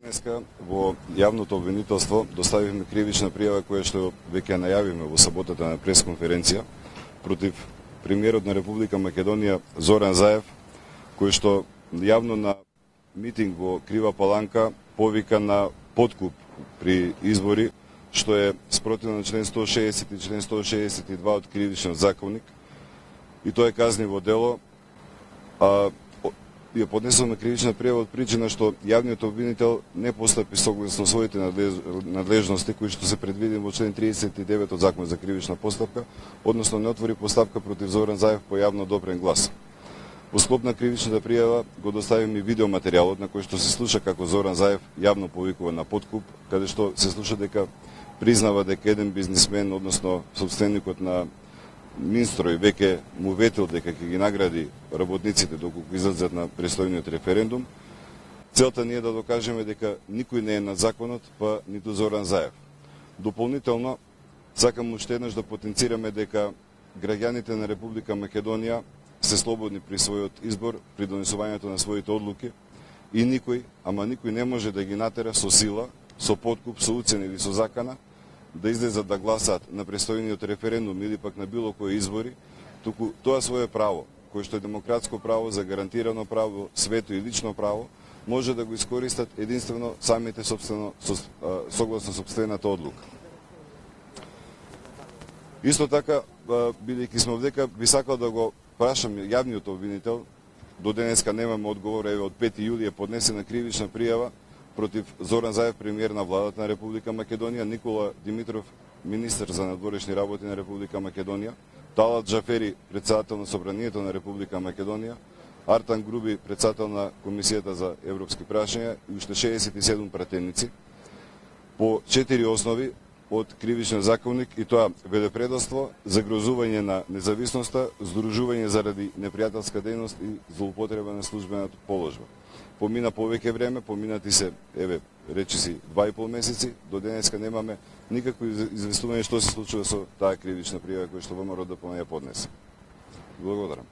Денеска во јавното обвинителство доставивме кривична пријава која што веќе ја најавивме во саботата на пресконференција против премиерот на Република Македонија Зоран Заев, кој што јавно на митинг во Крива Паланка повика на подкуп при избори, што е спротивно на член 160 и член 162 од Кривичниот законник, и тоа е казниво дело. Ја поднесовме кривична пријава од причина што јавниот обвинител не постапи согласно своите надлежности кои што се предвидени во член 39 од Закон за кривична постапка, односно не отвори постапка против Зоран Заев по јавно одобрен глас. Во склоп на кривичната пријава го доставиме видеоматеријалот на кој што се слуша како Зоран Заев јавно повикува на подкуп, каде што се слуша дека признава дека еден бизнисмен, односно собственикот на Минстрој, веќе му ветил дека ќе ги награди работниците доколку излезат на престојниот референдум. Целта ни е да докажеме дека никој не е над законот, па ниту Зоран Заев. Дополнително, сакам уште еднаш да потенцираме дека граѓаните на Република Македонија се слободни при својот избор, при донесувањето на своите одлуки, и никој, ама никој не може да ги натера со сила, со подкуп, со уцена или со закана да излезат да гласаат на престојниот референдум или пак на било кои избори, туку тоа свое право, кое што е демократско право, загарантирано право, свето и лично право, може да го искористат единствено самите согласно сопствената одлука. Исто така, бидејќи сме овдека, би сакал да го прашам јавниот обвинител, до денеска немаме одговор, еве од 5 јули е поднесена кривична пријава против Зоран Заев, премиер на владата на Република Македонија, Никола Димитров, министер за надворешни работи на Република Македонија, Талат Джафери, председател на Собранието на Република Македонија, Артан Груби, председател на Комисијата за европски прашања, и уште 67 пратеници по 4 основи од Кривичниот законник, и тоа велепредавство, загрозување на независноста, здружување заради непријателска дејност и злоупотреба на службената положба. Помина повеќе време, поминати се, еве, речиси 2,5 месеци, до денеска немаме никакво известување што се случува со таа кривична пријава која што ВМРО ДПМ ја поднесе. Благодарам.